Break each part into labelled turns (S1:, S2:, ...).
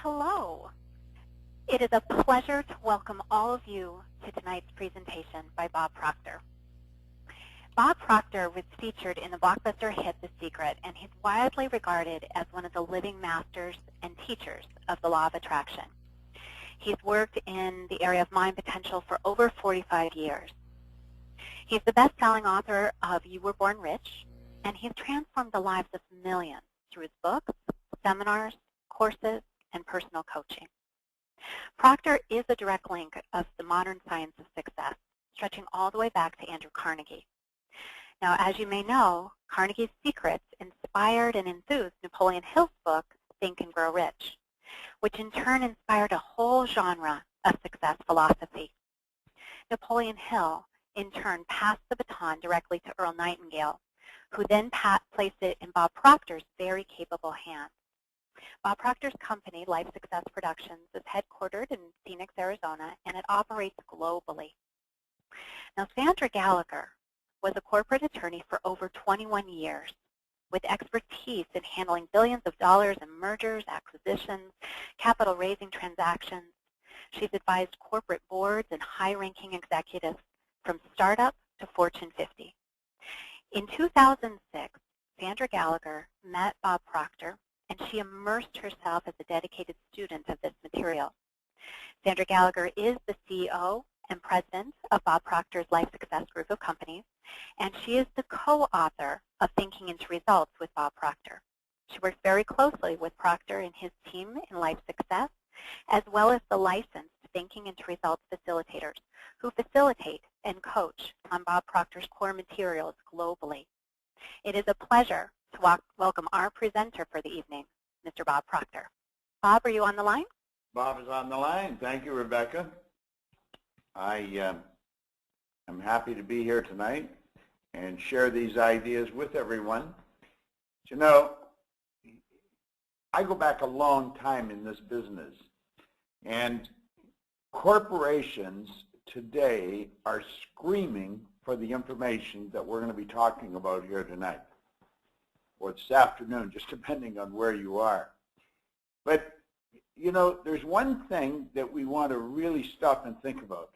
S1: Hello. It is a pleasure to welcome all of you to tonight's presentation by Bob Proctor. Bob Proctor was featured in the blockbuster hit The Secret, and he's widely regarded as one of the living masters and teachers of the law of attraction. He's worked in the area of mind potential for over 45 years. He's the best-selling author of You Were Born Rich, and he's transformed the lives of millions through his books, seminars, courses, and personal coaching. Proctor is a direct link of the modern science of success, stretching all the way back to Andrew Carnegie. Now, as you may know, Carnegie's secrets inspired and enthused Napoleon Hill's book, Think and Grow Rich, which in turn inspired a whole genre of success philosophy. Napoleon Hill, in turn, passed the baton directly to Earl Nightingale, who then placed it in Bob Proctor's very capable hands. Bob Proctor's company, Life Success Productions, is headquartered in Phoenix, Arizona, and it operates globally. Now, Sandra Gallagher was a corporate attorney for over 21 years with expertise in handling billions of dollars in mergers, acquisitions, capital raising transactions. She's advised corporate boards and high-ranking executives from startup to Fortune 50. In 2006, Sandra Gallagher met Bob Proctor, and she immersed herself as a dedicated student of this material. Sandra Gallagher is the CEO and president of Bob Proctor's Life Success Group of Companies, and she is the co-author of Thinking into Results with Bob Proctor. She works very closely with Proctor and his team in Life Success, as well as the licensed Thinking into Results facilitators who facilitate and coach on Bob Proctor's core materials globally. It is a pleasure to welcome our presenter for the evening, Mr. Bob Proctor. Bob, are you on the line?
S2: Bob is on the line. Thank you, Rebecca. I am happy to be here tonight and share these ideas with everyone. You know, I go back a long time in this business, and corporations today are screaming for the information that we're going to be talking about here tonight, or this afternoon, just depending on where you are. But, you know, there's one thing that we want to really stop and think about.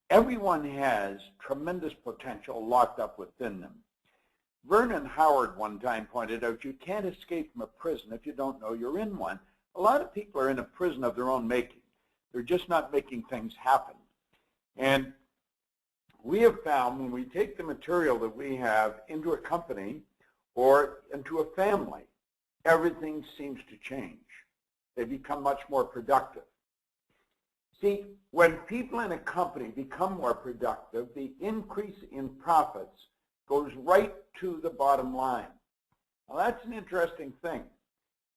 S2: Everyone has tremendous potential locked up within them. Vernon Howard one time pointed out, you can't escape from a prison if you don't know you're in one. A lot of people are in a prison of their own making. They're just not making things happen. And we have found when we take the material that we have into a company or into a family, everything seems to change. They become much more productive. See, when people in a company become more productive, the increase in profits goes right to the bottom line. Now, that's an interesting thing.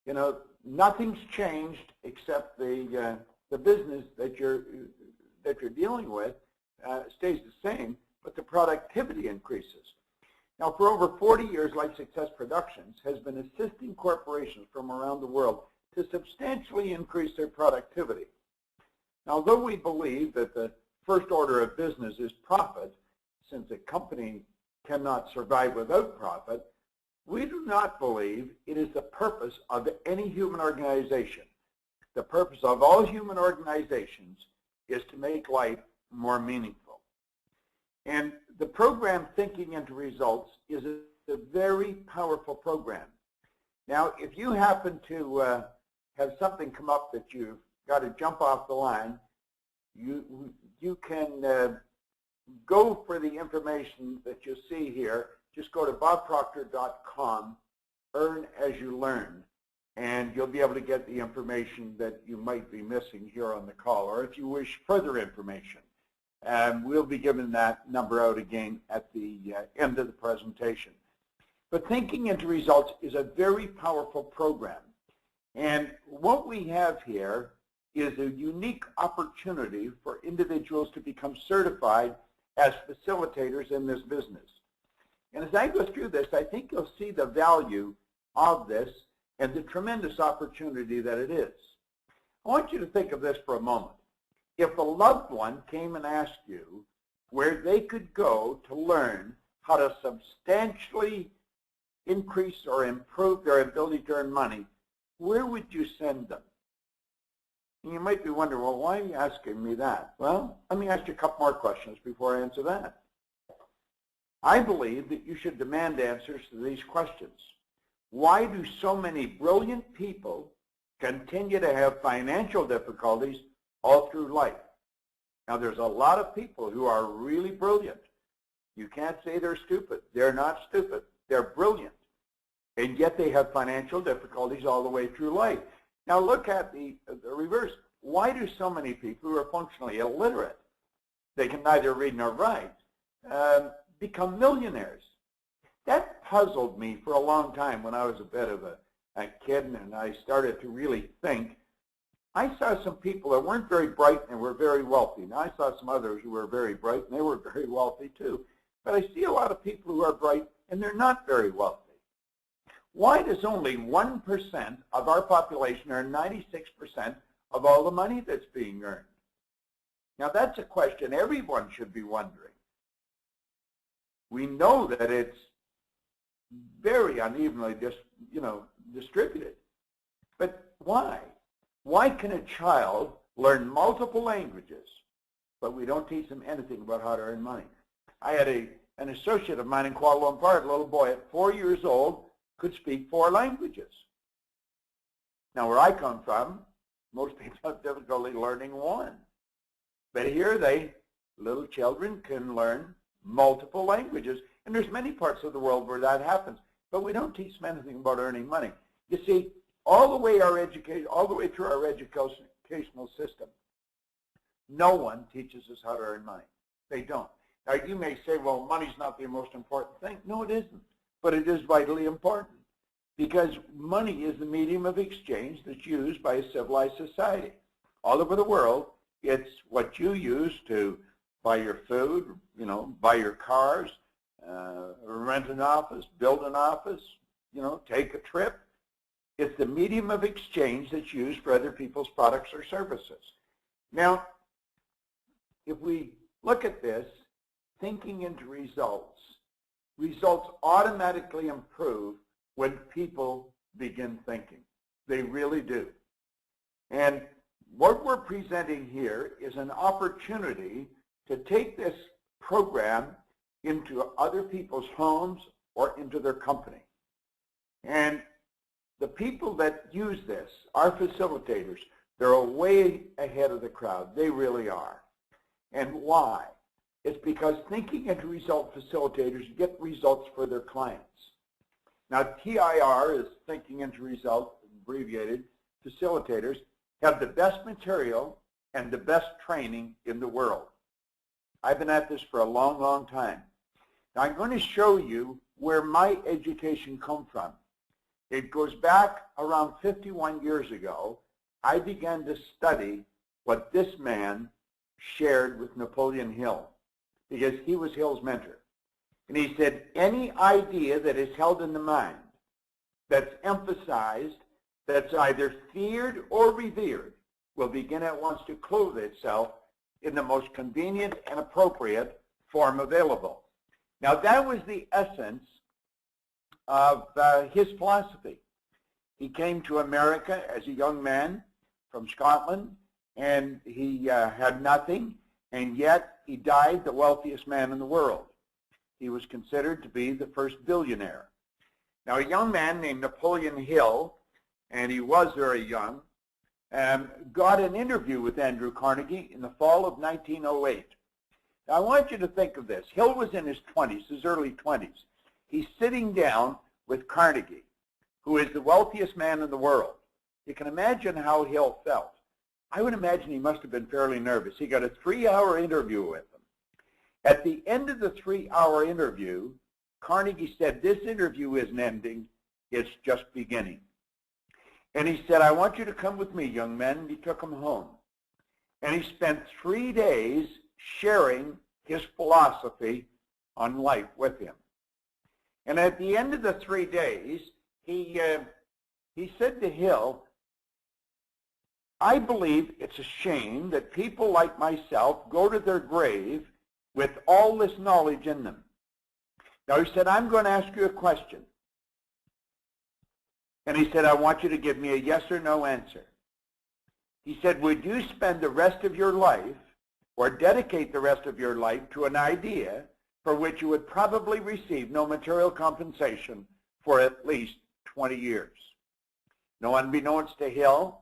S2: You know, nothing's changed except the business that you're dealing with stays the same, but the productivity increases. Now, for over 40 years, Life Success Productions has been assisting corporations from around the world to substantially increase their productivity. Now, although we believe that the first order of business is profit, since a company cannot survive without profit, we do not believe it is the purpose of any human organization. The purpose of all human organizations is to make life more meaningful. And the program Thinking into Results is a very powerful program. Now, if you happen to have something come up that you've got to jump off the line, you can go for the information that you see here. Just go to bobproctor.com, earn as you learn, and you'll be able to get the information that you might be missing here on the call, or if you wish further information. We'll be giving that number out again at the end of the presentation. But Thinking into Results is a very powerful program. And what we have here is a unique opportunity for individuals to become certified as facilitators in this business. And as I go through this, I think you'll see the value of this and the tremendous opportunity that it is. I want you to think of this for a moment. If a loved one came and asked you where they could go to learn how to substantially increase or improve their ability to earn money, where would you send them? And you might be wondering, well, why are you asking me that? Well, let me ask you a couple more questions before I answer that. I believe that you should demand answers to these questions. Why do so many brilliant people continue to have financial difficulties all through life? Now, there's a lot of people who are really brilliant. You can't say they're stupid. They're not stupid. They're brilliant. And yet they have financial difficulties all the way through life. Now, look at the reverse. Why do so many people who are functionally illiterate, they can neither read nor write, become millionaires? That puzzled me for a long time when I was a bit of a kid and I started to really think. I saw some people that weren't very bright and were very wealthy. Now, I saw some others who were very bright and they were very wealthy too. But I see a lot of people who are bright and they're not very wealthy. Why does only 1% of our population earn 96% of all the money that's being earned? Now, that's a question everyone should be wondering. We know that it's very unevenly distributed. But why? Why can a child learn multiple languages, but we don't teach them anything about how to earn money? I had an associate of mine in Kuala Lumpur, a little boy at 4 years old, could speak 4 languages. Now, where I come from, most people have difficulty learning 1. But here little children can learn multiple languages. And there's many parts of the world where that happens. But we don't teach them anything about earning money. You see, all the way through our educational system, no one teaches us how to earn money. They don't. Now, you may say, well, money's not the most important thing. No, it isn't. But it is vitally important because money is the medium of exchange that's used by a civilized society. All over the world, it's what you use to buy your food, buy your cars, rent an office, build an office, take a trip. It's the medium of exchange that's used for other people's products or services. Now, if we look at this, thinking into results automatically improve when people begin thinking. They really do. And what we're presenting here is an opportunity to take this program into other people's homes or into their company. And the people that use this, our facilitators, they're way ahead of the crowd. They really are. And why? It's because thinking into result facilitators get results for their clients. Now, TIR is thinking into result, abbreviated, facilitators have the best material and the best training in the world. I've been at this for a long, long time. Now, I'm going to show you where my education comes from. It goes back around 51 years ago. I began to study what this man shared with Napoleon Hill, because he was Hill's mentor. And he said, any idea that is held in the mind, that's emphasized, that's either feared or revered, will begin at once to clothe itself in the most convenient and appropriate form available. Now, that was the essence of his philosophy. He came to America as a young man from Scotland, and he had nothing, and yet he died the wealthiest man in the world. He was considered to be the first billionaire. Now, a young man named Napoleon Hill, and he was very young, got an interview with Andrew Carnegie in the fall of 1908. Now, I want you to think of this. Hill was in his 20s, his early 20s. He's sitting down with Carnegie, who is the wealthiest man in the world. You can imagine how Hill felt. I would imagine he must have been fairly nervous. He got a 3-hour interview with him. At the end of the 3-hour interview, Carnegie said, this interview isn't ending, it's just beginning. And he said, I want you to come with me, young men. And he took him home. And he spent 3 days sharing his philosophy on life with him. And at the end of the 3 days, he said to Hill, I believe it's a shame that people like myself go to their grave with all this knowledge in them. Now, he said, I'm going to ask you a question. And he said, I want you to give me a yes or no answer. He said, would you spend the rest of your life or dedicate the rest of your life to an idea for which you would probably receive no material compensation for at least 20 years? Now, unbeknownst to Hill,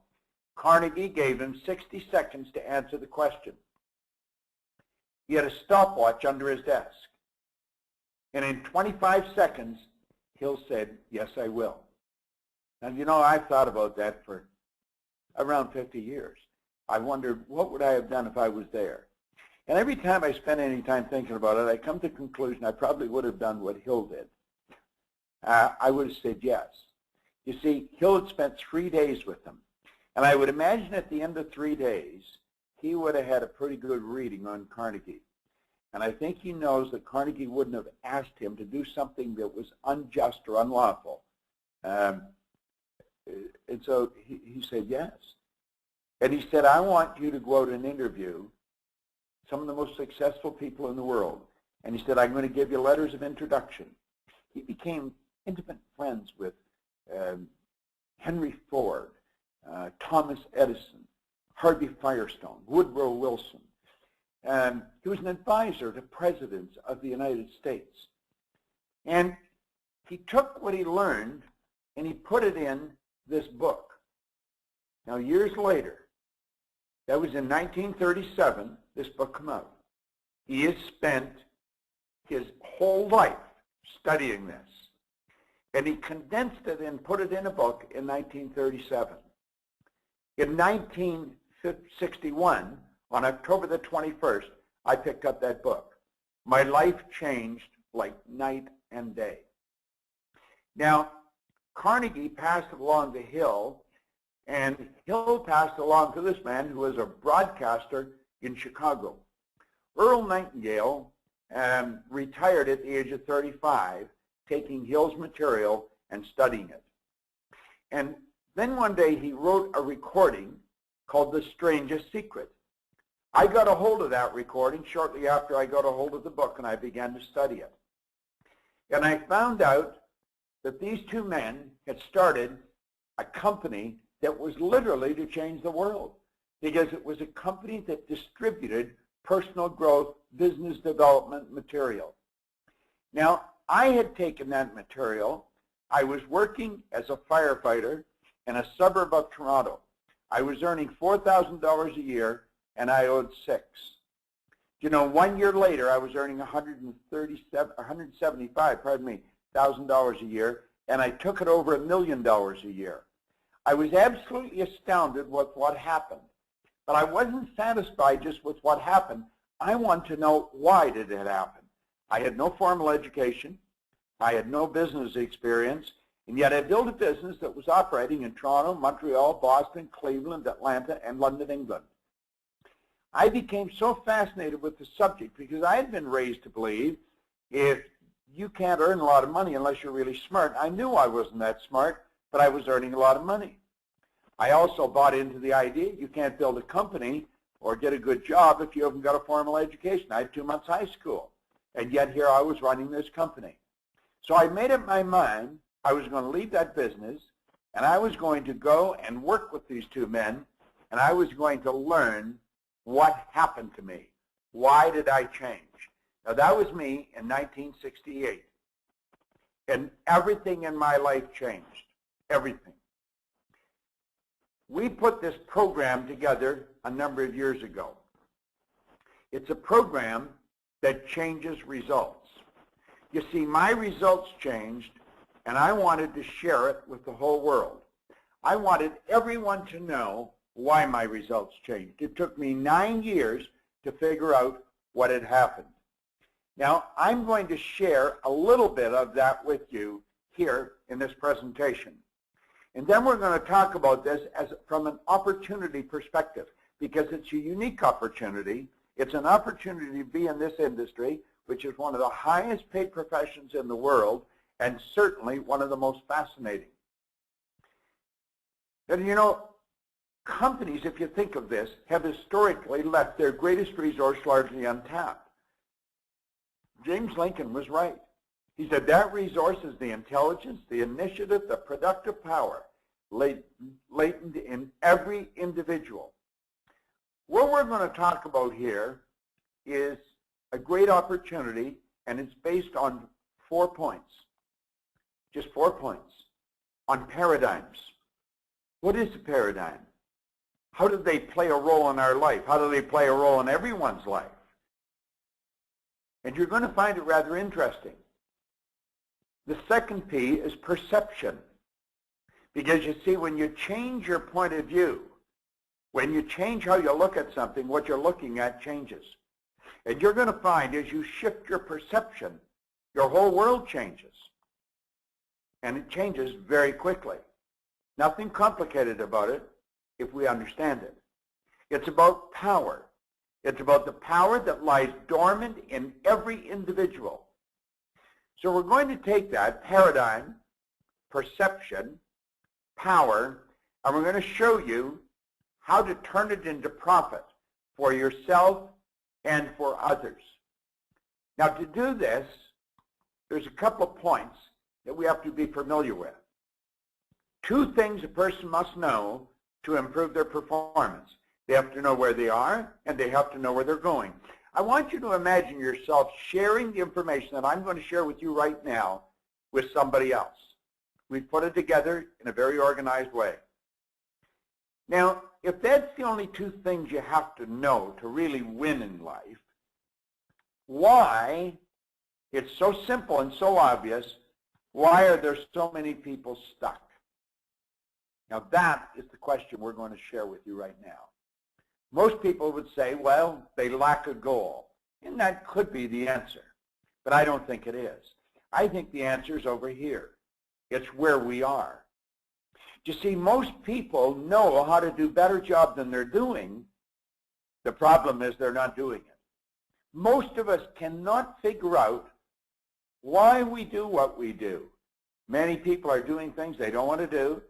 S2: Carnegie gave him 60 seconds to answer the question. He had a stopwatch under his desk. And in 25 seconds, Hill said, yes, I will. And you know, I've thought about that for around 50 years. I wondered, what would I have done if I was there? And every time I spend any time thinking about it, I come to the conclusion I probably would have done what Hill did. I would have said yes. You see, Hill had spent 3 days with them. And I would imagine at the end of 3 days, he would have had a pretty good reading on Carnegie. And I think he knows that Carnegie wouldn't have asked him to do something that was unjust or unlawful. And so he said yes. And he said, I want you to go out and interview some of the most successful people in the world. And he said, I'm going to give you letters of introduction. He became intimate friends with Henry Ford, Thomas Edison, Harvey Firestone, Woodrow Wilson. He was an advisor to presidents of the United States. And he took what he learned and he put it in this book. Now, years later, that was in 1937, this book came out. He has spent his whole life studying this. And he condensed it and put it in a book in 1937. In 1961, on October the 21st, I picked up that book. My life changed like night and day. Now, Carnegie passed it along to Hill, and Hill passed it along to this man who was a broadcaster in Chicago. Earl Nightingale retired at the age of 35, taking Hill's material and studying it. And then one day he wrote a recording called The Strangest Secret. I got a hold of that recording shortly after I got a hold of the book, and I began to study it. And I found out that these two men had started a company that was literally to change the world, because it was a company that distributed personal growth, business development material. Now, I had taken that material. I was working as a firefighter in a suburb of Toronto. I was earning $4,000 a year, and I owed $6,000. You know, 1 year later, I was earning $175,000 a year, and I took it over $1 million a year. I was absolutely astounded with what happened, but I wasn't satisfied just with what happened. I wanted to know, why did it happen? I had no formal education. I had no business experience, and yet I built a business that was operating in Toronto, Montreal, Boston, Cleveland, Atlanta, and London, England. I became so fascinated with the subject because I had been raised to believe if you can't earn a lot of money unless you're really smart. I knew I wasn't that smart, but I was earning a lot of money. I also bought into the idea you can't build a company or get a good job if you haven't got a formal education. I had 2 months high school, and yet here I was running this company. So I made up my mind I was going to leave that business, and I was going to go and work with these two men, and I was going to learn what happened to me. Why did I change? Now, that was me in 1968, and everything in my life changed, everything. We put this program together a number of years ago. It's a program that changes results. You see, my results changed, and I wanted to share it with the whole world. I wanted everyone to know why my results changed. It took me 9 years to figure out what had happened. Now, I'm going to share a little bit of that with you here in this presentation. And then we're going to talk about this from an opportunity perspective, because it's a unique opportunity. It's an opportunity to be in this industry, which is one of the highest paid professions in the world, and certainly one of the most fascinating. And you know, companies, if you think of this, have historically left their greatest resource largely untapped. James Lincoln was right. He said that resource is the intelligence, the initiative, the productive power latent in every individual. What we're going to talk about here is a great opportunity, and it's based on 4 points, just 4 points, on paradigms. What is a paradigm? How do they play a role in our life? How do they play a role in everyone's life? And you're going to find it rather interesting. The second P is perception. Because you see, when you change your point of view, when you change how you look at something, what you're looking at changes. And you're going to find as you shift your perception, your whole world changes. And it changes very quickly. Nothing complicated about it if we understand it. It's about power. It's about the power that lies dormant in every individual. So we're going to take that paradigm, perception, power, and we're going to show you how to turn it into profit for yourself and for others. Now, to do this, there's a couple of points that we have to be familiar with. 2 things a person must know to improve their performance. They have to know where they are, and they have to know where they're going. I want you to imagine yourself sharing the information that I'm going to share with you right now with somebody else. We've put it together in a very organized way. Now, if that's the only 2 things you have to know to really win in life, why, it's so simple and so obvious, why are there so many people stuck? Now, that is the question we're going to share with you right now. Most people would say, well, they lack a goal. And that could be the answer. But I don't think it is. I think the answer is over here. It's where we are. You see, most people know how to do a better job than they're doing. The problem is they're not doing it. Most of us cannot figure out why we do what we do. Many people are doing things they don't want to do.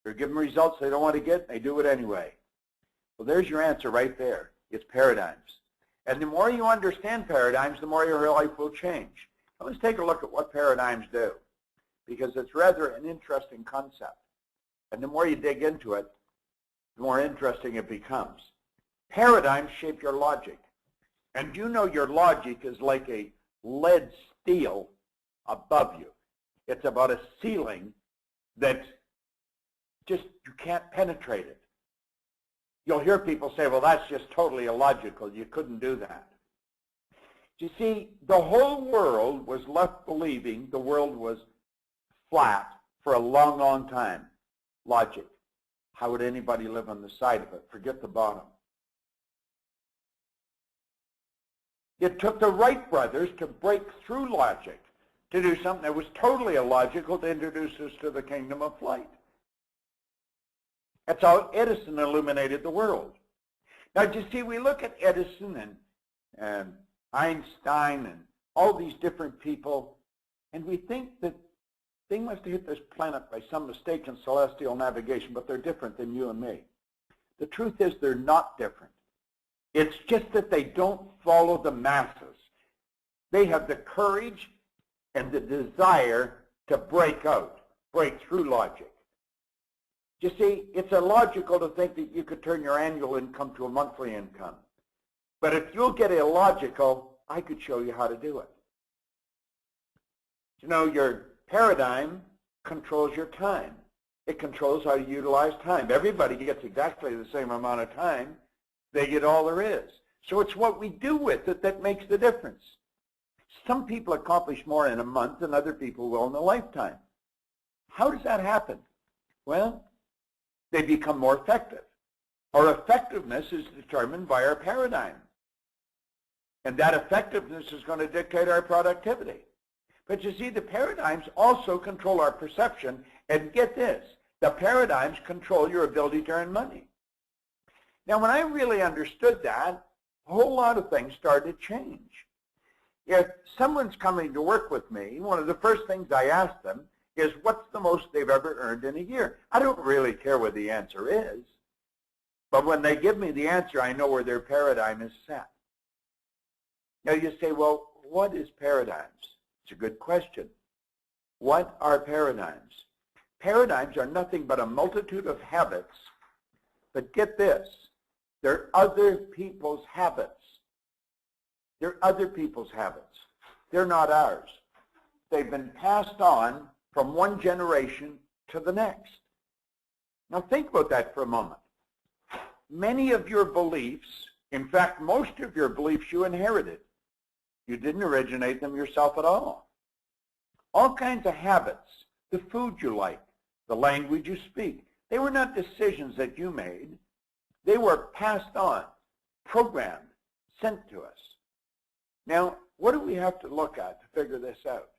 S2: They're given results they don't want to get. They do it anyway. Well, there's your answer right there. It's paradigms. And the more you understand paradigms, the more your life will change. Now, let's take a look at what paradigms do, because it's rather an interesting concept. And the more you dig into it, the more interesting it becomes. Paradigms shape your logic. And you know your logic is like a lead steel above you. It's about a ceiling that just, you can't penetrate it. You'll hear people say, well, that's just totally illogical. You couldn't do that. You see, the whole world was left believing the world was flat for a long, long time. Logic. How would anybody live on the side of it? Forget the bottom. It took the Wright brothers to break through logic, to do something that was totally illogical, to introduce us to the kingdom of flight. That's how Edison illuminated the world. Now, you see, we look at Edison and Einstein and all these different people, and we think that they must have hit this planet by some mistaken celestial navigation, but they're different than you and me. The truth is they're not different. It's just that they don't follow the masses. They have the courage and the desire to break out, break through logic. You see, it's illogical to think that you could turn your annual income to a monthly income. But if you'll get illogical, I could show you how to do it. You know, your paradigm controls your time. It controls how you utilize time. Everybody gets exactly the same amount of time. They get all there is. So it's what we do with it that makes the difference. Some people accomplish more in a month than other people will in a lifetime. How does that happen? Well, they become more effective. Our effectiveness is determined by our paradigm. And that effectiveness is going to dictate our productivity. But you see, the paradigms also control our perception. And get this, the paradigms control your ability to earn money. Now, when I really understood that, a whole lot of things started to change. If someone's coming to work with me, one of the first things I ask them is, what's the most they've ever earned in a year? I don't really care what the answer is. But when they give me the answer, I know where their paradigm is set. Now, you say, well, what is paradigms? It's a good question. What are paradigms? Paradigms are nothing but a multitude of habits, but get this, they're other people's habits. They're other people's habits. They're not ours. They've been passed on from one generation to the next. Now think about that for a moment. Many of your beliefs, in fact, most of your beliefs you inherited. You didn't originate them yourself at all. All kinds of habits, the food you like, the language you speak, they were not decisions that you made. They were passed on, programmed, sent to us. Now, what do we have to look at to figure this out?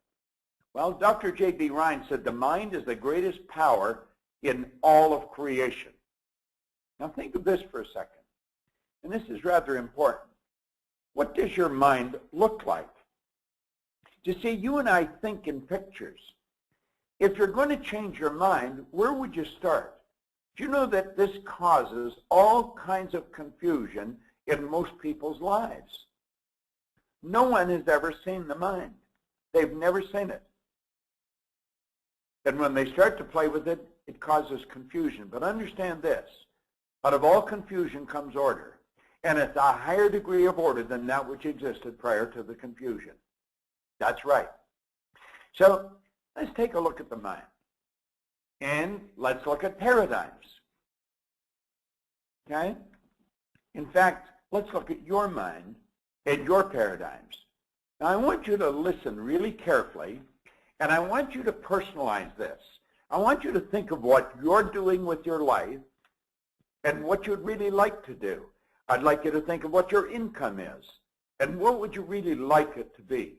S2: Well, Dr. J.B. Ryan said the mind is the greatest power in all of creation. Now think of this for a second, and this is rather important. What does your mind look like? You see, you and I think in pictures. If you're going to change your mind, where would you start? Do you know that this causes all kinds of confusion in most people's lives? No one has ever seen the mind. They've never seen it. And when they start to play with it, it causes confusion. But understand this, out of all confusion comes order. And it's a higher degree of order than that which existed prior to the confusion. That's right. So let's take a look at the mind. And let's look at paradigms. Okay? In fact, let's look at your mind and your paradigms. Now I want you to listen really carefully, and I want you to personalize this. I want you to think of what you're doing with your life and what you'd really like to do. I'd like you to think of what your income is and what would you really like it to be.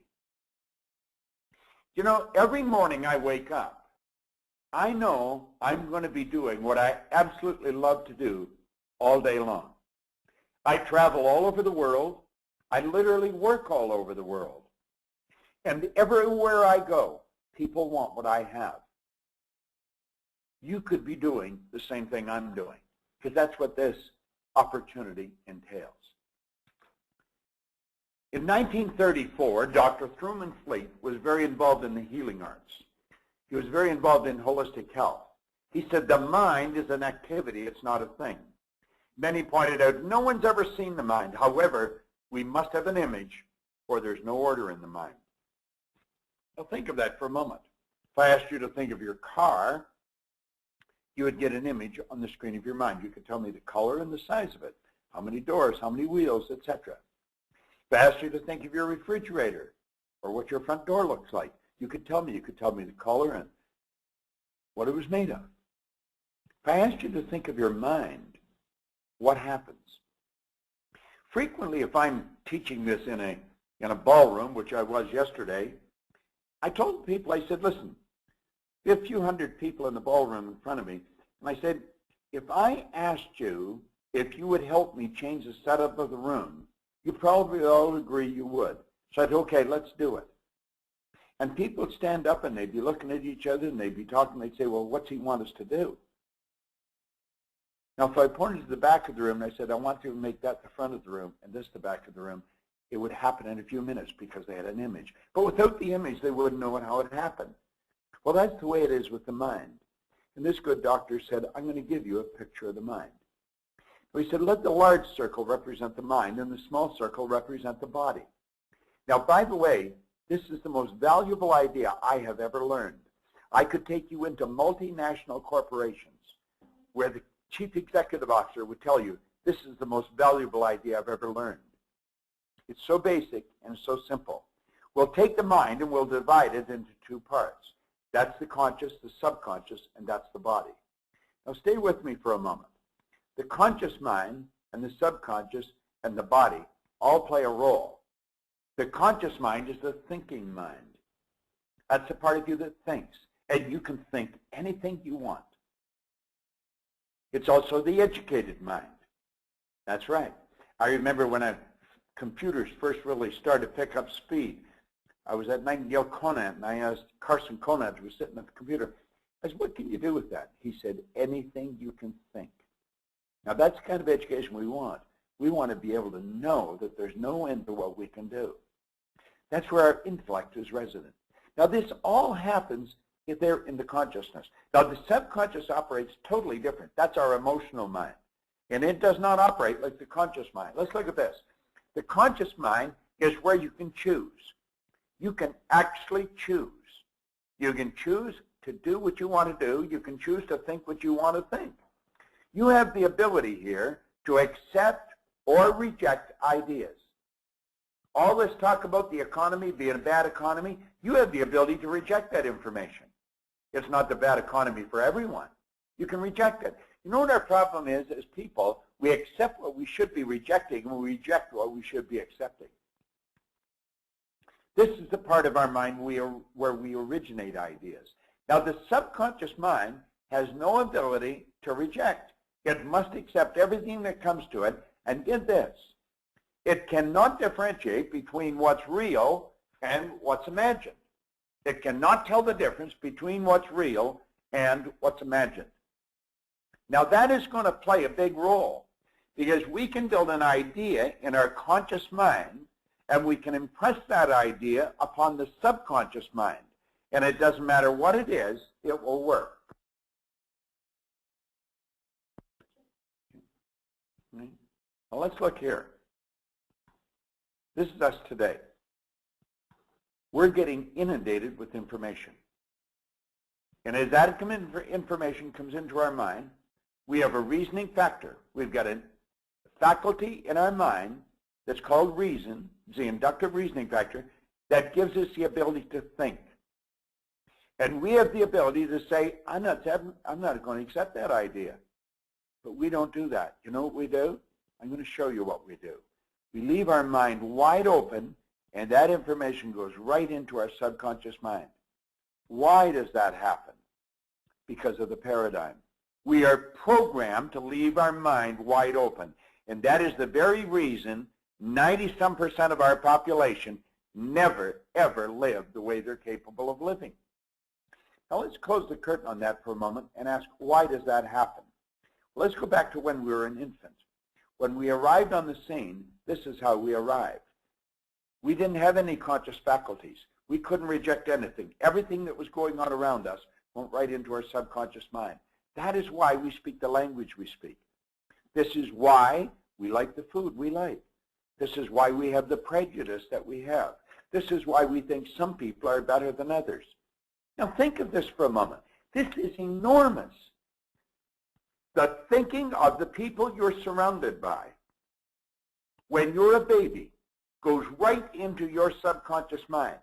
S2: You know, every morning I wake up, I know I'm going to be doing what I absolutely love to do all day long. I travel all over the world. I literally work all over the world. And everywhere I go, people want what I have. You could be doing the same thing I'm doing, because that's what this opportunity entails. In 1934, Dr. Truman Fleet was very involved in the healing arts. He was very involved in holistic health. He said the mind is an activity, it's not a thing. Many pointed out, no one's ever seen the mind. However, we must have an image or there's no order in the mind. Now think of that for a moment. If I asked you to think of your car, you would get an image on the screen of your mind. You could tell me the color and the size of it, how many doors, how many wheels, etc. If I asked you to think of your refrigerator or what your front door looks like, you could tell me the color and what it was made of. If I asked you to think of your mind, what happens? Frequently, if I'm teaching this in a ballroom, which I was yesterday, I told people, I said, listen, we have a few hundred people in the ballroom in front of me, and I said, if I asked you if you would help me change the setup of the room, you probably all agree you would. So I said, okay, let's do it. And people would stand up and they'd be looking at each other and they'd be talking, they'd say, well, what's he want us to do? Now, if I pointed to the back of the room and I said, I want you to make that the front of the room and this the back of the room, it would happen in a few minutes because they had an image. But without the image, they wouldn't know how it happened. Well, that's the way it is with the mind. And this good doctor said, I'm going to give you a picture of the mind. So he said, let the large circle represent the mind and the small circle represent the body. Now, by the way, this is the most valuable idea I have ever learned. I could take you into multinational corporations where the chief executive officer would tell you, this is the most valuable idea I've ever learned. It's so basic and so simple. We'll take the mind and we'll divide it into two parts. That's the conscious, the subconscious, and that's the body. Now stay with me for a moment. The conscious mind and the subconscious and the body all play a role. The conscious mind is the thinking mind. That's the part of you that thinks, and you can think anything you want. It's also the educated mind. That's right. I remember when computers first really started to pick up speed. I was at Nightingale Conant, and I asked Carson Conant, who was sitting at the computer, I said, what can you do with that? He said, anything you can think. Now, that's the kind of education we want. We want to be able to know that there's no end to what we can do. That's where our intellect is resident. Now, this all happens they're in the consciousness. Now, the subconscious operates totally different. That's our emotional mind. And it does not operate like the conscious mind. Let's look at this. The conscious mind is where you can choose. You can actually choose. You can choose to do what you want to do. You can choose to think what you want to think. You have the ability here to accept or reject ideas. All this talk about the economy being a bad economy, you have the ability to reject that information. It's not the bad economy for everyone. You can reject it. You know what our problem is as people? We accept what we should be rejecting and we reject what we should be accepting. This is the part of our mind where we originate ideas. Now, the subconscious mind has no ability to reject. It must accept everything that comes to it, and get this. It cannot differentiate between what's real and what's imagined. It cannot tell the difference between what's real and what's imagined. Now, that is going to play a big role because we can build an idea in our conscious mind and we can impress that idea upon the subconscious mind. And it doesn't matter what it is, it will work. Well, let's look here. This is us today. We're getting inundated with information. And as that information comes into our mind, we have a reasoning factor. We've got a faculty in our mind that's called reason, the inductive reasoning factor, that gives us the ability to think. And we have the ability to say, I'm not going to accept that idea. But we don't do that. You know what we do? I'm going to show you what we do. We leave our mind wide open, and that information goes right into our subconscious mind. Why does that happen? Because of the paradigm. We are programmed to leave our mind wide open, and that is the very reason 90-some% of our population never, ever live the way they're capable of living. Now let's close the curtain on that for a moment and ask, why does that happen? Well, let's go back to when we were an infant. When we arrived on the scene, this is how we arrived. We didn't have any conscious faculties. We couldn't reject anything. Everything that was going on around us went right into our subconscious mind. That is why we speak the language we speak. This is why we like the food we like. This is why we have the prejudice that we have. This is why we think some people are better than others. Now think of this for a moment. This is enormous. The thinking of the people you're surrounded by when you're a baby goes right into your subconscious mind.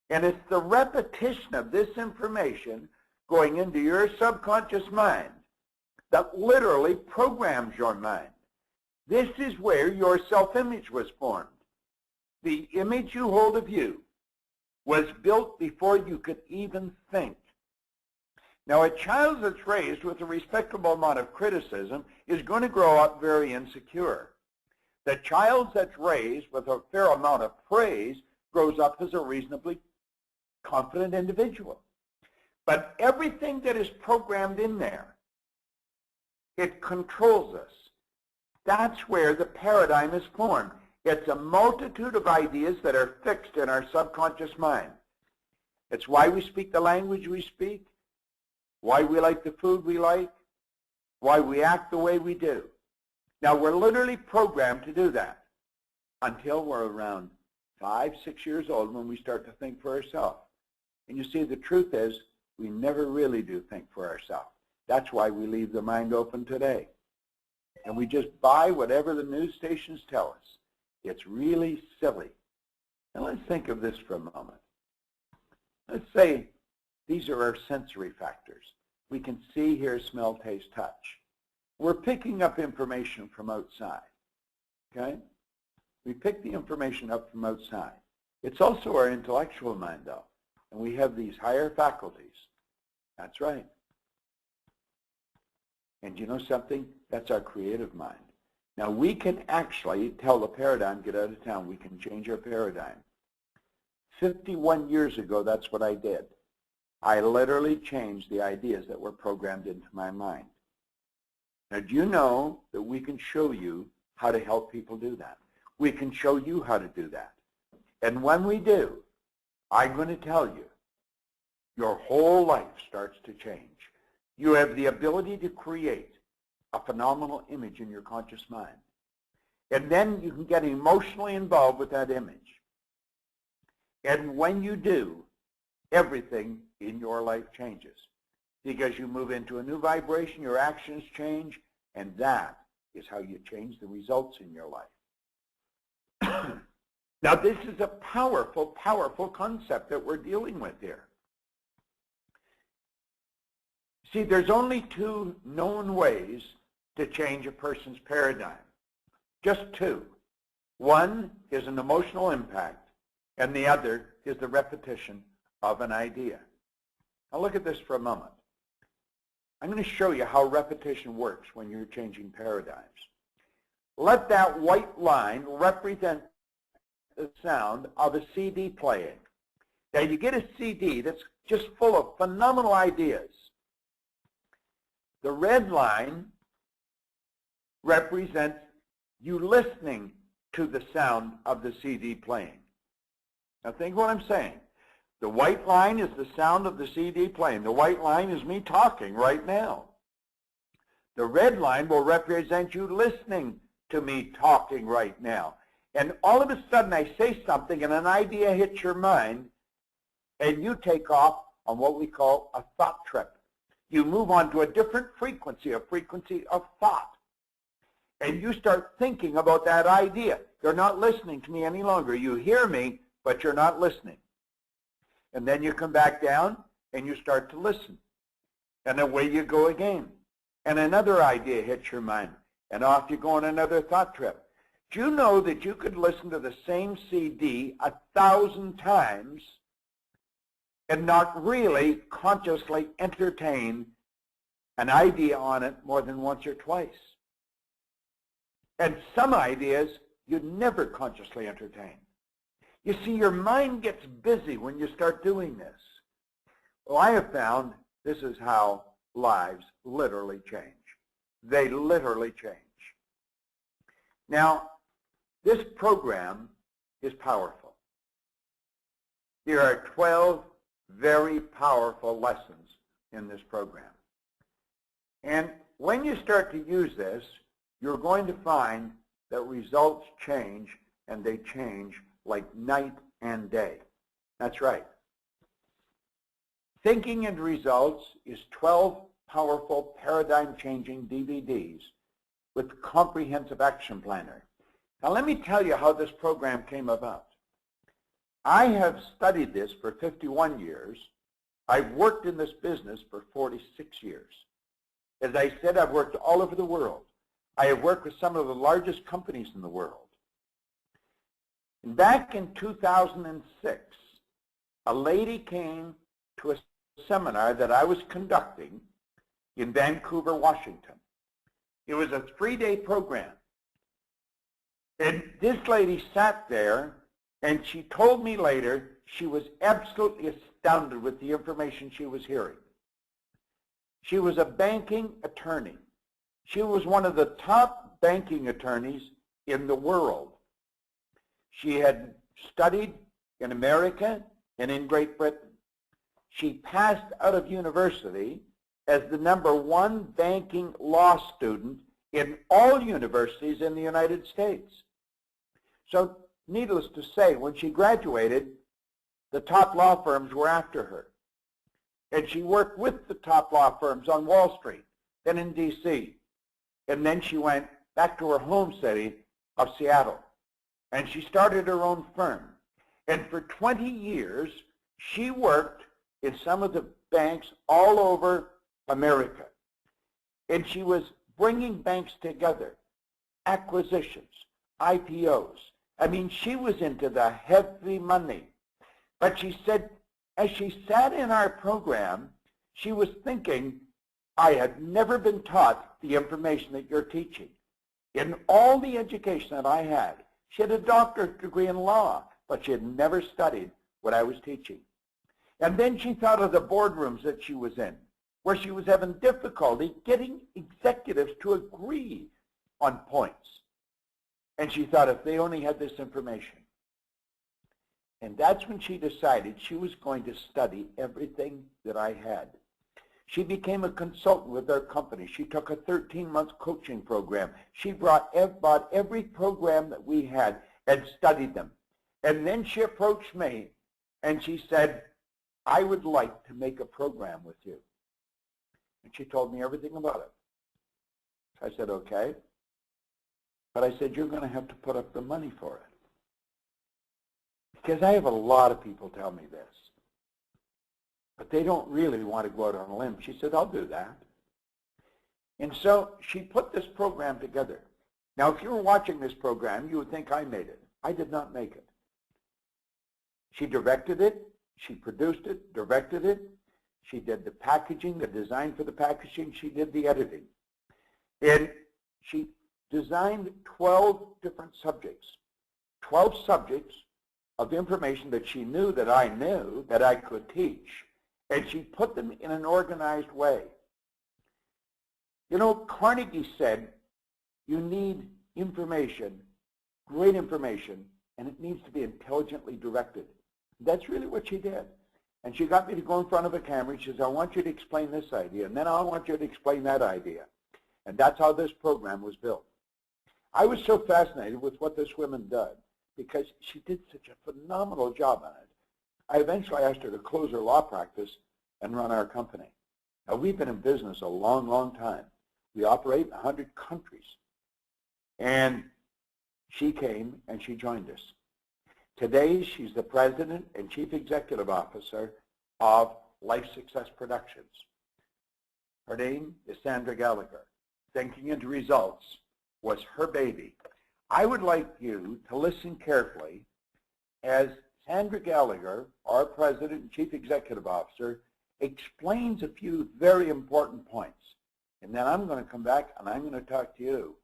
S2: And it's the repetition of this information going into your subconscious mind that literally programs your mind. This is where your self-image was formed. The image you hold of you was built before you could even think. Now, a child that's raised with a respectable amount of criticism is going to grow up very insecure. The child that's raised with a fair amount of praise grows up as a reasonably confident individual. But everything that is programmed in there, it controls us. That's where the paradigm is formed. It's a multitude of ideas that are fixed in our subconscious mind. It's why we speak the language we speak, why we like the food we like, why we act the way we do. Now, we're literally programmed to do that until we're around 5, 6 years old when we start to think for ourselves. And you see, the truth is, we never really do think for ourselves. That's why we leave the mind open today. And we just buy whatever the news stations tell us. It's really silly. Now let's think of this for a moment. Let's say these are our sensory factors. We can see, hear, smell, taste, touch. We're picking up information from outside. Okay? We pick the information up from outside. It's also our intellectual mind, though. And we have these higher faculties. That's right. And you know something? That's our creative mind. Now, we can actually tell the paradigm, get out of town. We can change our paradigm. 51 years ago, that's what I did. I literally changed the ideas that were programmed into my mind. Now, do you know that we can show you how to help people do that? We can show you how to do that. And when we do, I'm going to tell you your whole life starts to change. You have the ability to create a phenomenal image in your conscious mind. And then you can get emotionally involved with that image. And when you do, everything in your life changes because you move into a new vibration, your actions change, and that is how you change the results in your life. Now, this is a powerful, powerful concept that we're dealing with here. See, there's only two known ways to change a person's paradigm. Just two. One is an emotional impact, and the other is the repetition of an idea. Now look at this for a moment. I'm going to show you how repetition works when you're changing paradigms. Let that white line represent the sound of a CD playing. Now you get a CD that's just full of phenomenal ideas. The red line represents you listening to the sound of the CD playing. Now think what I'm saying. The white line is the sound of the CD playing. The white line is me talking right now. The red line will represent you listening to me talking right now. And all of a sudden I say something and an idea hits your mind and you take off on what we call a thought trip. You move on to a different frequency, a frequency of thought. And you start thinking about that idea. You're not listening to me any longer. You hear me, but you're not listening. And then you come back down and you start to listen. And away you go again. And another idea hits your mind. And off you go on another thought trip. Do you know that you could listen to the same CD 1,000 times and not really consciously entertain an idea on it more than once or twice? And some ideas you never consciously entertain. You see, your mind gets busy when you start doing this. Well, I have found this is how lives literally change. They literally change. Now, this program is powerful. There are 12 very powerful lessons in this program. And when you start to use this, you're going to find that results change, and they change like night and day. That's right. Thinking and Results is 12 powerful paradigm-changing DVDs with comprehensive action planner. Now let me tell you how this program came about. I have studied this for 51 years. I've worked in this business for 46 years. As I said, I've worked all over the world. I have worked with some of the largest companies in the world. And back in 2006, a lady came to a seminar that I was conducting in Vancouver, Washington. It was a 3-day program. And this lady sat there, and she told me later she was absolutely astounded with the information she was hearing. She was a banking attorney. She was one of the top banking attorneys in the world. She had studied in America and in Great Britain. She passed out of university as the #1 banking law student in all universities in the United States. So needless to say, when she graduated, the top law firms were after her. And she worked with the top law firms on Wall Street, then in D.C. And then she went back to her home city of Seattle. And she started her own firm. And for 20 years, she worked in some of the banks all over America. And she was bringing banks together, acquisitions, IPOs. I mean, she was into the heavy money. But she said, as she sat in our program, she was thinking, I had never been taught the information that you're teaching. In all the education that I had, she had a doctorate degree in law, but she had never studied what I was teaching. And then she thought of the boardrooms that she was in, where she was having difficulty getting executives to agree on points. And she thought if they only had this information. And that's when she decided she was going to study everything that I had. She became a consultant with our company. She took a 13-month coaching program. She bought every program that we had and studied them. And then she approached me and she said, I would like to make a program with you. And she told me everything about it. So I said, okay. But I said, you're going to have to put up the money for it. Because I have a lot of people tell me this. But they don't really want to go out on a limb. She said, I'll do that. And so she put this program together. Now, if you were watching this program, you would think I made it. I did not make it. She directed it. She produced it, directed it. She did the packaging, the design for the packaging. She did the editing. And she designed 12 different subjects, 12 subjects of information that she knew that I knew that I could teach. And she put them in an organized way. You know, Carnegie said, you need information, great information, and it needs to be intelligently directed. That's really what she did. And she got me to go in front of a camera. She says, I want you to explain this idea, and then I want you to explain that idea. And that's how this program was built. I was so fascinated with what this woman did because she did such a phenomenal job on it. I eventually asked her to close her law practice and run our company. Now, we've been in business a long, long time. We operate in 100 countries. And she came and she joined us. Today, she's the President and Chief Executive Officer of Life Success Productions. Her name is Sandra Gallagher. Thinking into Results was her baby. I would like you to listen carefully as Sandra Gallagher, our President and Chief Executive Officer, explains a few very important points. And then I'm going to come back and I'm going to talk to you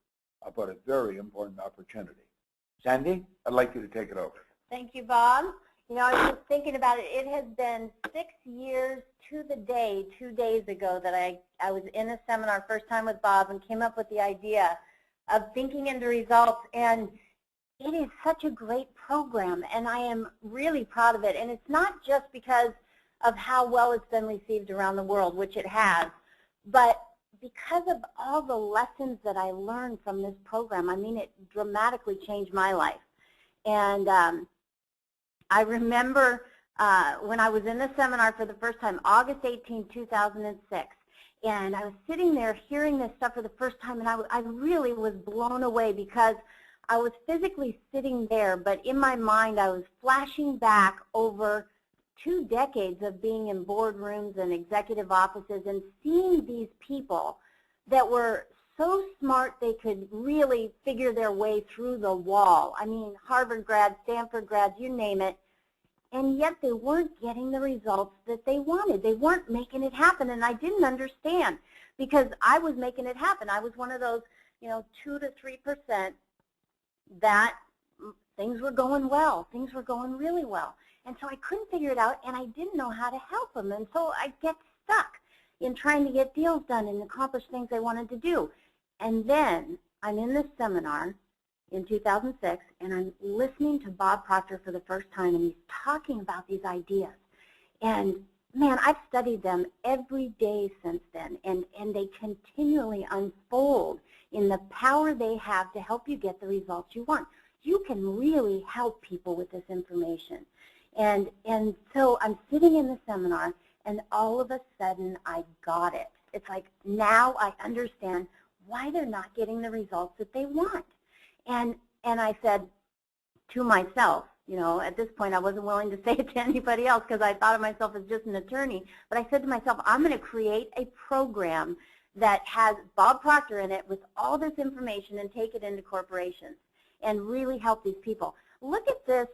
S2: about a very important opportunity. Sandy, I'd like you to take it over.
S3: Thank you, Bob. You know, I was just thinking about it. It has been 6 years to the day, 2 days ago, that I was in a seminar first time with Bob and came up with the idea of thinking into results. And it is such a great program, and I am really proud of it. And it's not just because of how well it's been received around the world, which it has, but because of all the lessons that I learned from this program. I mean, it dramatically changed my life. And I remember when I was in the seminar for the first time, August 18, 2006, and I was sitting there hearing this stuff for the first time, and I really was blown away because I was physically sitting there, but in my mind I was flashing back over 2 decades of being in boardrooms and executive offices and seeing these people that were so smart they could really figure their way through the wall. I mean, Harvard grads, Stanford grads, you name it, and yet they weren't getting the results that they wanted. They weren't making it happen, and I didn't understand because I was making it happen. I was one of those, 2 to 3% that things were going well. Things were going really well. And so I couldn't figure it out, and I didn't know how to help them. And so I get stuck in trying to get deals done and accomplish things I wanted to do. And then I'm in this seminar in 2006, and I'm listening to Bob Proctor for the first time, and he's talking about these ideas. And, man, I've studied them every day since then, and they continually unfold in the power they have to help you get the results you want. You can really help people with this information. And so I'm sitting in the seminar, and all of a sudden I got it. It's like now I understand why they're not getting the results that they want. And I said to myself, at this point I wasn't willing to say it to anybody else because I thought of myself as just an attorney, but I said to myself, I'm going to create a program that has Bob Proctor in it with all this information and take it into corporations and really help these people. Look at this.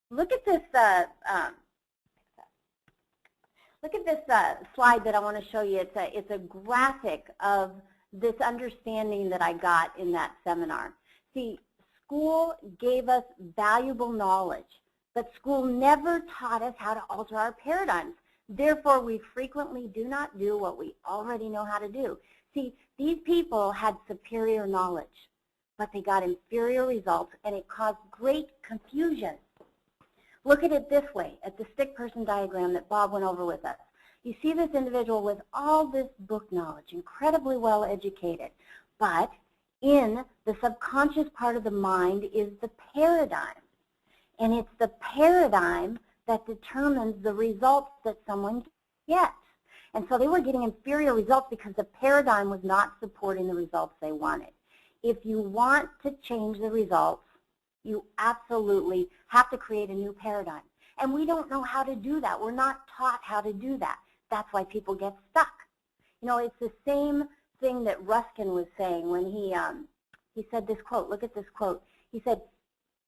S3: Look at this slide that I want to show you. It's a graphic of this understanding that I got in that seminar. See, school gave us valuable knowledge, but school never taught us how to alter our paradigms. Therefore, we frequently do not do what we already know how to do. See, these people had superior knowledge, but they got inferior results, and it caused great confusion. Look at it this way, at the stick person diagram that Bob went over with us. You see this individual with all this book knowledge, incredibly well educated, but in the subconscious part of the mind is the paradigm. And it's the paradigm that determines the results that someone gets. And so they were getting inferior results because the paradigm was not supporting the results they wanted. If you want to change the results, you absolutely have to create a new paradigm. And we don't know how to do that. We're not taught how to do that. That's why people get stuck. You know, it's the same thing that Ruskin was saying when he said this quote. Look at this quote. He said,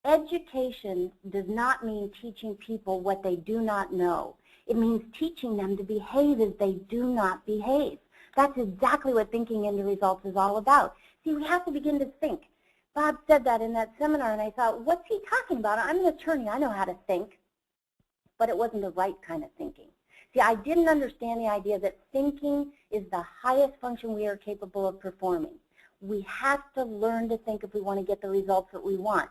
S3: education does not mean teaching people what they do not know. It means teaching them to behave as they do not behave. That's exactly what thinking into results is all about. See, we have to begin to think. Bob said that in that seminar, and I thought, what's he talking about? I'm an attorney. I know how to think. But it wasn't the right kind of thinking. See, I didn't understand the idea that thinking is the highest function we are capable of performing. We have to learn to think if we want to get the results that we want.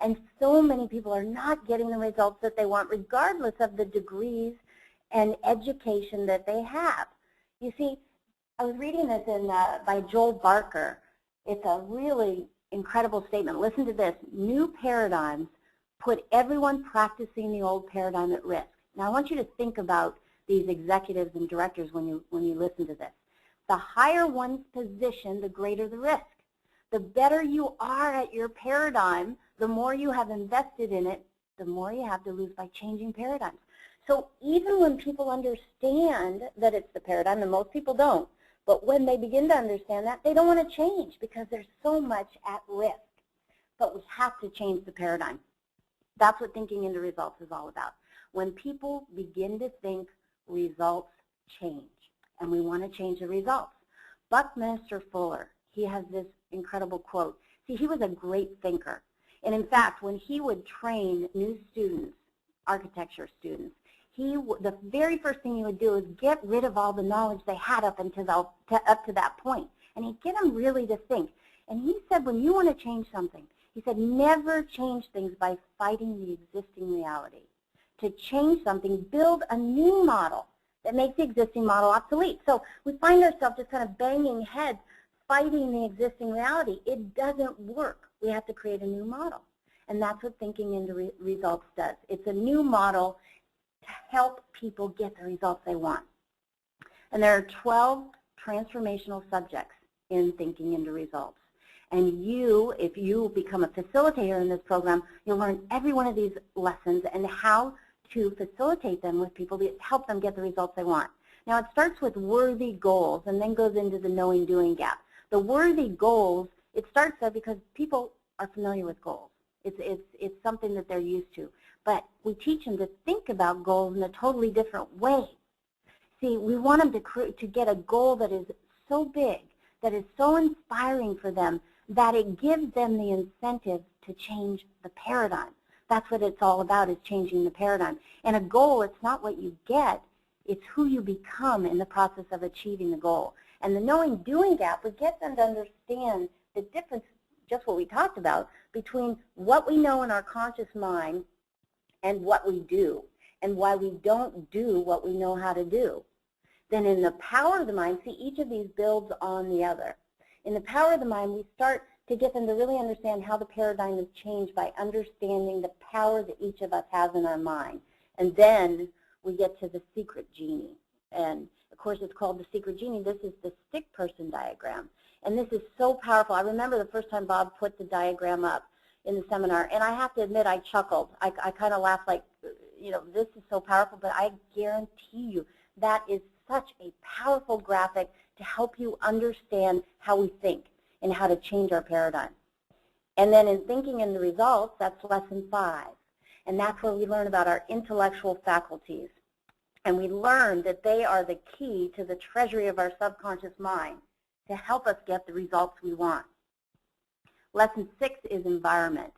S3: And so many people are not getting the results that they want, regardless of the degrees and education that they have. You see, I was reading this by Joel Barker. It's a really incredible statement. Listen to this. New paradigms put everyone practicing the old paradigm at risk. Now, I want you to think about these executives and directors when you listen to this. The higher one's position, the greater the risk. The better you are at your paradigm, the more you have invested in it, the more you have to lose by changing paradigms. So even when people understand that it's the paradigm, and most people don't, but when they begin to understand that, they don't want to change because there's so much at risk. But we have to change the paradigm. That's what thinking into results is all about. When people begin to think, results change, and we want to change the results. Buckminster Fuller, he has this incredible quote. See, he was a great thinker. And in fact, when he would train new students, architecture students, the very first thing he would do is get rid of all the knowledge they had up to that point. And he'd get them really to think. And he said, when you want to change something, he said, never change things by fighting the existing reality. To change something, build a new model that makes the existing model obsolete. So we find ourselves just kind of banging heads, fighting the existing reality. It doesn't work. We have to create a new model. And that's what thinking into results does. It's a new model to help people get the results they want. And there are 12 transformational subjects in thinking into results. And you, if you become a facilitator in this program, you'll learn every one of these lessons and how to facilitate them with people to help them get the results they want. Now, it starts with worthy goals and then goes into the knowing-doing gap. The worthy goals, it starts there because people are familiar with goals. It's something that they're used to. But we teach them to think about goals in a totally different way. See, we want them to get a goal that is so big, that is so inspiring for them, that it gives them the incentive to change the paradigm. That's what it's all about, is changing the paradigm. And a goal, it's not what you get, it's who you become in the process of achieving the goal. And the knowing-doing gap would get them to understand the difference, just what we talked about, between what we know in our conscious mind and what we do, and why we don't do what we know how to do. Then in the power of the mind, see, each of these builds on the other. In the power of the mind, we start to get them to really understand how the paradigm is changed by understanding the power that each of us has in our mind. And then we get to the secret genie. And of course, it's called the secret genie. This is the stick person diagram. And this is so powerful. I remember the first time Bob put the diagram up in the seminar, and I have to admit, I chuckled. I kind of laughed like, you know, this is so powerful, but I guarantee you that is such a powerful graphic to help you understand how we think and how to change our paradigm. And then in thinking in the results, that's lesson 5. And that's where we learn about our intellectual faculties. And we learn that they are the key to the treasury of our subconscious mind to help us get the results we want. Lesson 6 is environment.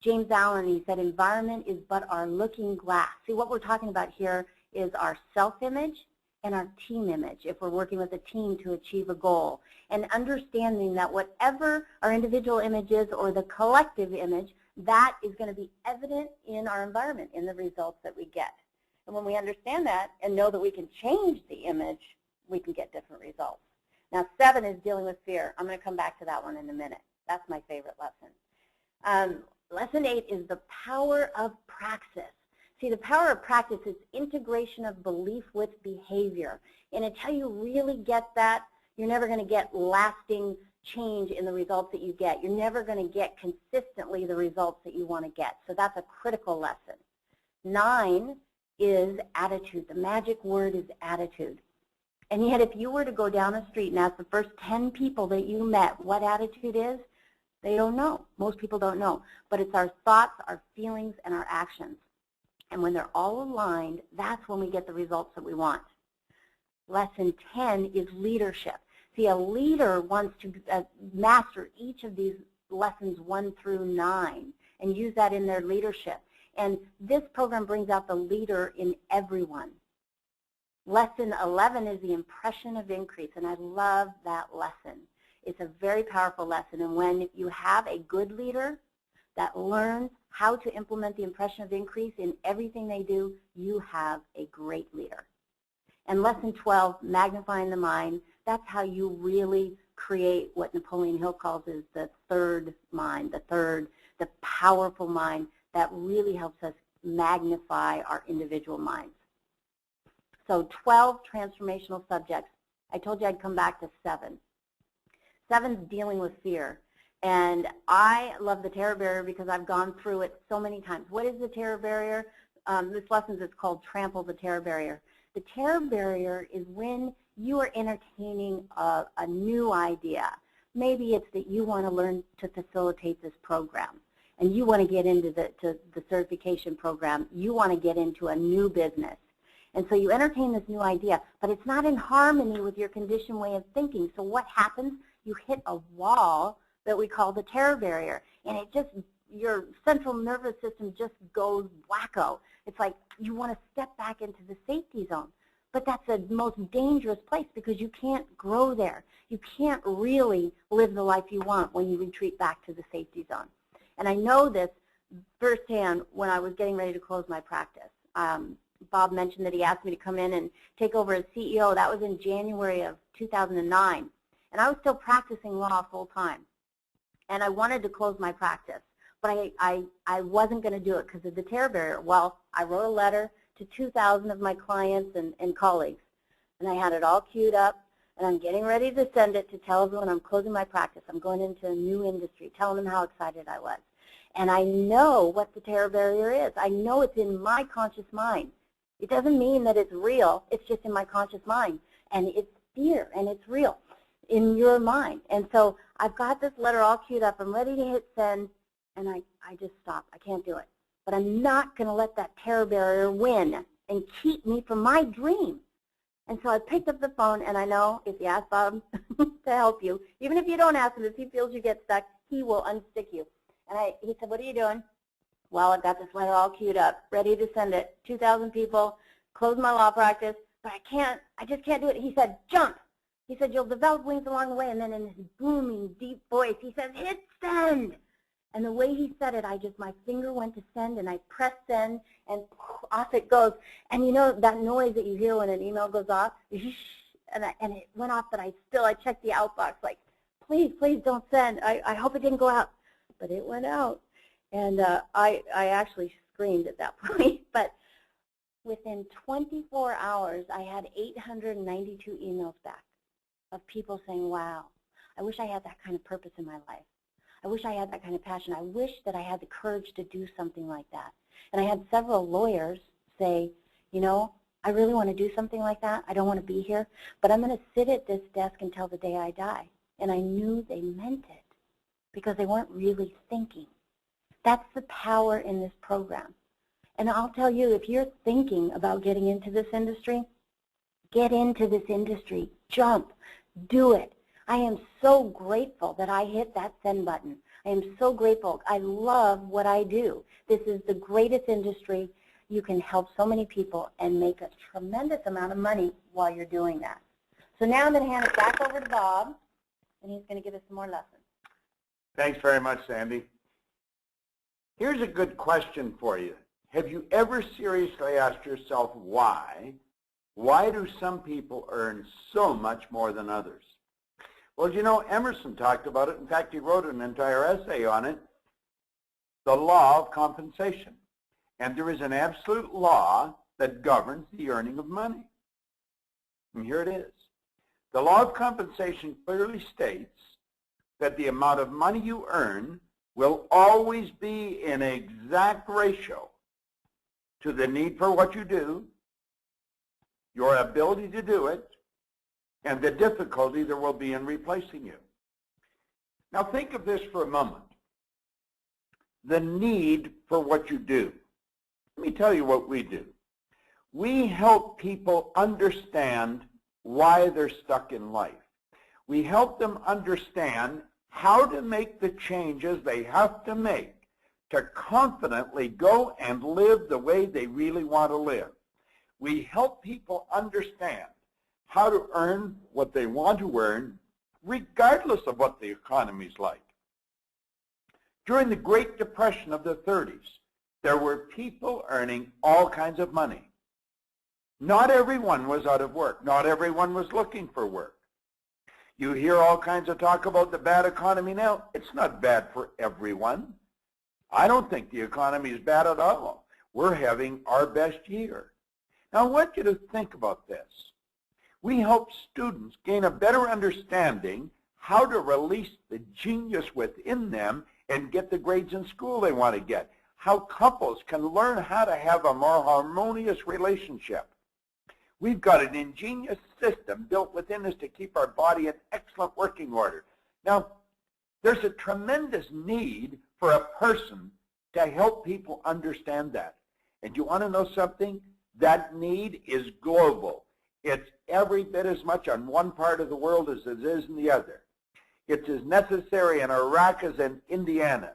S3: James Allen, he said, environment is but our looking glass. See, what we're talking about here is our self-image and our team image, if we're working with a team to achieve a goal. And understanding that whatever our individual image is or the collective image, that is going to be evident in our environment, in the results that we get. And when we understand that and know that we can change the image, we can get different results. Now, 7 is dealing with fear. I'm going to come back to that one in a minute. That's my favorite lesson. Lesson 8 is the power of praxis. See, the power of practice is integration of belief with behavior. And until you really get that, you're never going to get lasting change in the results that you get. You're never going to get consistently the results that you want to get. So that's a critical lesson. 9 is attitude. The magic word is attitude. And yet if you were to go down the street and ask the first 10 people that you met what attitude is, they don't know. Most people don't know. But it's our thoughts, our feelings, and our actions. And when they're all aligned, that's when we get the results that we want. Lesson 10 is leadership. See, a leader wants to master each of these lessons 1 through 9 and use that in their leadership. And this program brings out the leader in everyone. Lesson 11 is the impression of increase, and I love that lesson. It's a very powerful lesson, and when you have a good leader that learns how to implement the impression of increase in everything they do, you have a great leader. And lesson 12, magnifying the mind, that's how you really create what Napoleon Hill calls is the third mind, the powerful mind that really helps us magnify our individual minds. So 12 transformational subjects. I told you I'd come back to 7. 7's dealing with fear. And I love the terror barrier because I've gone through it so many times. What is the terror barrier? This lesson is called Trample the Terror Barrier. The terror barrier is when you are entertaining a new idea. Maybe it's that you want to learn to facilitate this program, and you want to get into the certification program. You want to get into a new business. And so you entertain this new idea, but it's not in harmony with your conditioned way of thinking. So what happens? You hit a wall that we call the terror barrier, and it just, your central nervous system just goes wacko. It's like you want to step back into the safety zone, but that's the most dangerous place because you can't grow there. You can't really live the life you want when you retreat back to the safety zone. And I know this firsthand when I was getting ready to close my practice. Bob mentioned that he asked me to come in and take over as CEO. That was in January of 2009. And I was still practicing law full time. And I wanted to close my practice. But I wasn't going to do it because of the terror barrier. Well, I wrote a letter to 2,000 of my clients and colleagues. And I had it all queued up. And I'm getting ready to send it to tell everyone I'm closing my practice. I'm going into a new industry, telling them how excited I was. And I know what the terror barrier is. I know it's in my conscious mind. It doesn't mean that it's real. It's just in my conscious mind. And it's fear, and it's real in your mind. And so I've got this letter all queued up. I'm ready to hit send, and I just stop. I can't do it. But I'm not going to let that terror barrier win and keep me from my dream. And so I picked up the phone, and I know if you ask Bob to help you, even if you don't ask him, if he feels you get stuck, he will unstick you. And he said, what are you doing? Well, I've got this letter all queued up, ready to send it. 2,000 people, close my law practice, but I just can't do it. He said, jump. He said, you'll develop wings along the way. And then in his booming, deep voice, he says, hit send. And the way he said it, my finger went to send, and I pressed send, and off it goes. And you know that noise that you hear when an email goes off? And it went off, but I checked the outbox, like, please don't send. I hope it didn't go out. But it went out. And I actually screamed at that point. But within 24 hours, I had 892 emails back of people saying, wow, I wish I had that kind of purpose in my life. I wish I had that kind of passion. I wish that I had the courage to do something like that. And I had several lawyers say, you know, I really want to do something like that. I don't want to be here, but I'm going to sit at this desk until the day I die. And I knew they meant it because they weren't really thinking. That's the power in this program. And I'll tell you, if you're thinking about getting into this industry, get into this industry. Jump. Do it. I am so grateful that I hit that send button. I am so grateful. I love what I do. This is the greatest industry. You can help so many people and make a tremendous amount of money while you're doing that. So now I'm going to hand it back over to Bob, and he's going to give us some more lessons.
S2: Thanks very much, Sandy. Here's a good question for you. Have you ever seriously asked yourself why? Why do some people earn so much more than others? Well, you know, Emerson talked about it. In fact, he wrote an entire essay on it, the law of compensation. And there is an absolute law that governs the earning of money. And here it is. The law of compensation clearly states that the amount of money you earn will always be in exact ratio to the need for what you do, your ability to do it, and the difficulty there will be in replacing you. Now think of this for a moment. The need for what you do. Let me tell you what we do. We help people understand why they're stuck in life. We help them understand how to make the changes they have to make to confidently go and live the way they really want to live. We help people understand how to earn what they want to earn regardless of what the economy's like. During the Great Depression of the 30s, there were people earning all kinds of money. Not everyone was out of work. Not everyone was looking for work. You hear all kinds of talk about the bad economy now. It's not bad for everyone. I don't think the economy is bad at all. We're having our best year. Now, I want you to think about this. We help students gain a better understanding how to release the genius within them and get the grades in school they want to get. How couples can learn how to have a more harmonious relationship. We've got an ingenious system built within us to keep our body in excellent working order. Now, there's a tremendous need for a person to help people understand that. And you want to know something? That need is global. It's every bit as much on one part of the world as it is in the other. It's as necessary in Iraq as in Indiana,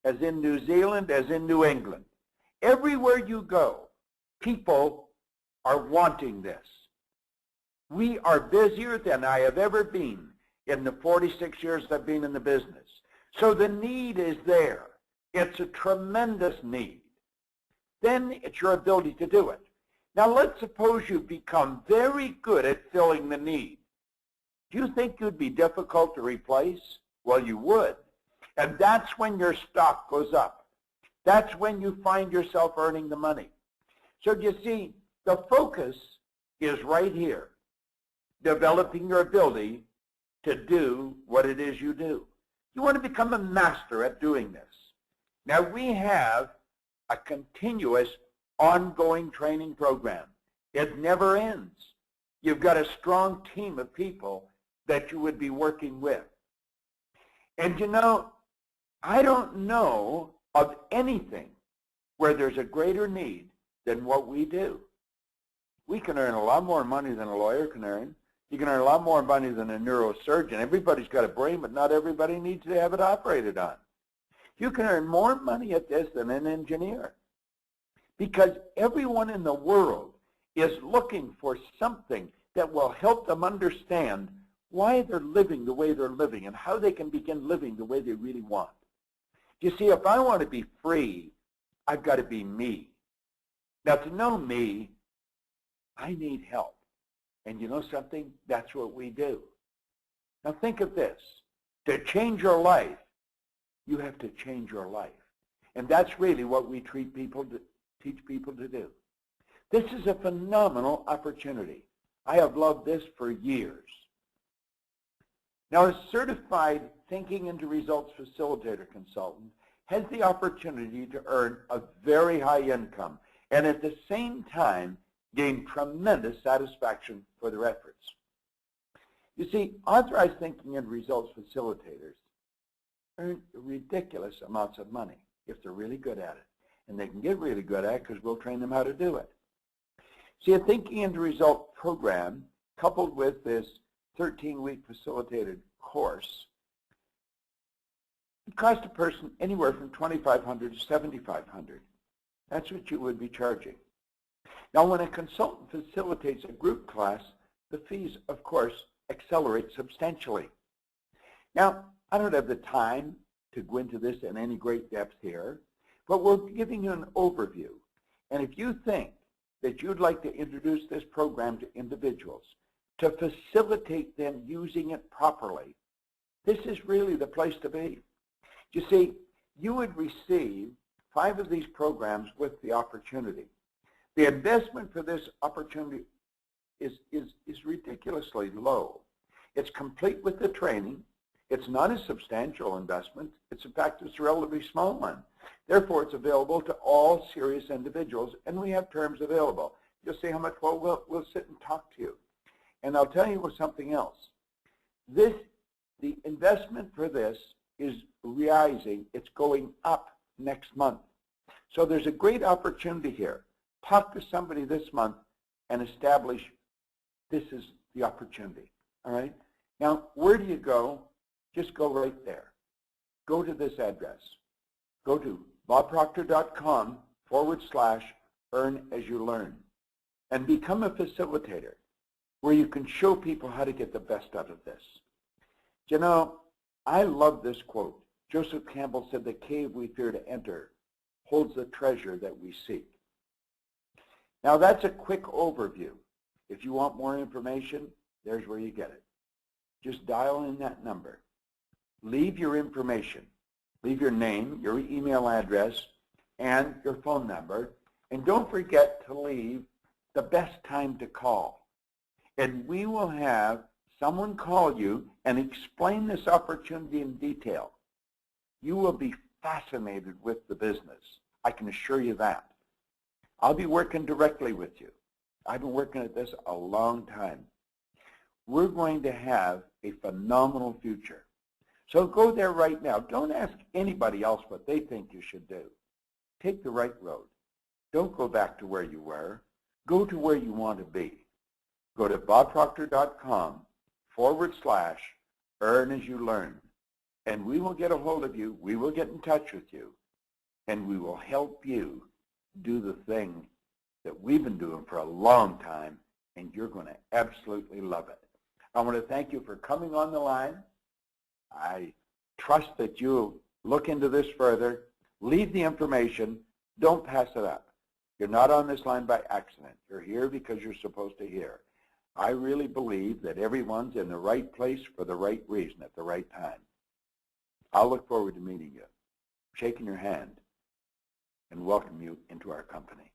S2: as in New Zealand, as in New England. Everywhere you go, people are wanting this. We are busier than I have ever been in the 46 years I've been in the business. So the need is there. It's a tremendous need. Then it's your ability to do it. Now let's suppose you become very good at filling the need. Do you think you'd be difficult to replace? Well, you would. And that's when your stock goes up. That's when you find yourself earning the money. So you see, the focus is right here, developing your ability to do what it is you do. You want to become a master at doing this. Now, we have a continuous, ongoing training program. It never ends. You've got a strong team of people that you would be working with. And you know, I don't know of anything where there's a greater need than what we do. We can earn a lot more money than a lawyer can earn. You can earn a lot more money than a neurosurgeon. Everybody's got a brain, but not everybody needs to have it operated on. You can earn more money at this than an engineer, because everyone in the world is looking for something that will help them understand why they're living the way they're living and how they can begin living the way they really want. You see, if I want to be free, I've got to be me. Now, to know me, I need help. And you know something? That's what we do. Now think of this. To change your life, you have to change your life. And that's really what we teach people to do. This is a phenomenal opportunity. I have loved this for years. Now, a certified Thinking into Results facilitator consultant has the opportunity to earn a very high income and at the same time gain tremendous satisfaction for their efforts. You see, authorized Thinking and Results facilitators earn ridiculous amounts of money if they're really good at it. And they can get really good at it because we'll train them how to do it. See, a Thinking into Result program coupled with this 13-week facilitated course, it costs a person anywhere from $2,500 to $7,500. That's what you would be charging. Now, when a consultant facilitates a group class, the fees, of course, accelerate substantially. Now, I don't have the time to go into this in any great depth here, but we're giving you an overview. And if you think that you'd like to introduce this program to individuals to facilitate them using it properly, this is really the place to be. You see, you would receive 5 of these programs with the opportunity. The investment for this opportunity is ridiculously low. It's complete with the training. It's not a substantial investment. In fact, it's a relatively small one. Therefore, it's available to all serious individuals, and we have terms available. You'll say how much, well, we'll sit and talk to you. And I'll tell you something else. The investment for this is rising. It's going up next month. So there's a great opportunity here. Talk to somebody this month and establish this is the opportunity. All right? Now, where do you go? Just go right there. Go to this address. Go to bobproctor.com/earn-as-you-learn and become a facilitator where you can show people how to get the best out of this. You know, I love this quote. Joseph Campbell said, "The cave we fear to enter holds the treasure that we seek." Now, that's a quick overview. If you want more information, there's where you get it. Just dial in that number. Leave your information. Leave your name, your email address, and your phone number. And don't forget to leave the best time to call. And we will have someone call you and explain this opportunity in detail. You will be fascinated with the business. I can assure you that. I'll be working directly with you. I've been working at this a long time. We're going to have a phenomenal future. So go there right now. Don't ask anybody else what they think you should do. Take the right road. Don't go back to where you were. Go to where you want to be. Go to bobproctor.com/earn-as-you-learn. And we will get a hold of you. We will get in touch with you. And we will help you do the thing that we've been doing for a long time. And you're going to absolutely love it. I want to thank you for coming on the line. I trust that you'll look into this further. Leave the information. Don't pass it up. You're not on this line by accident. You're here because you're supposed to hear. I really believe that everyone's in the right place for the right reason at the right time. I'll look forward to meeting you, shaking your hand, and welcome you into our company.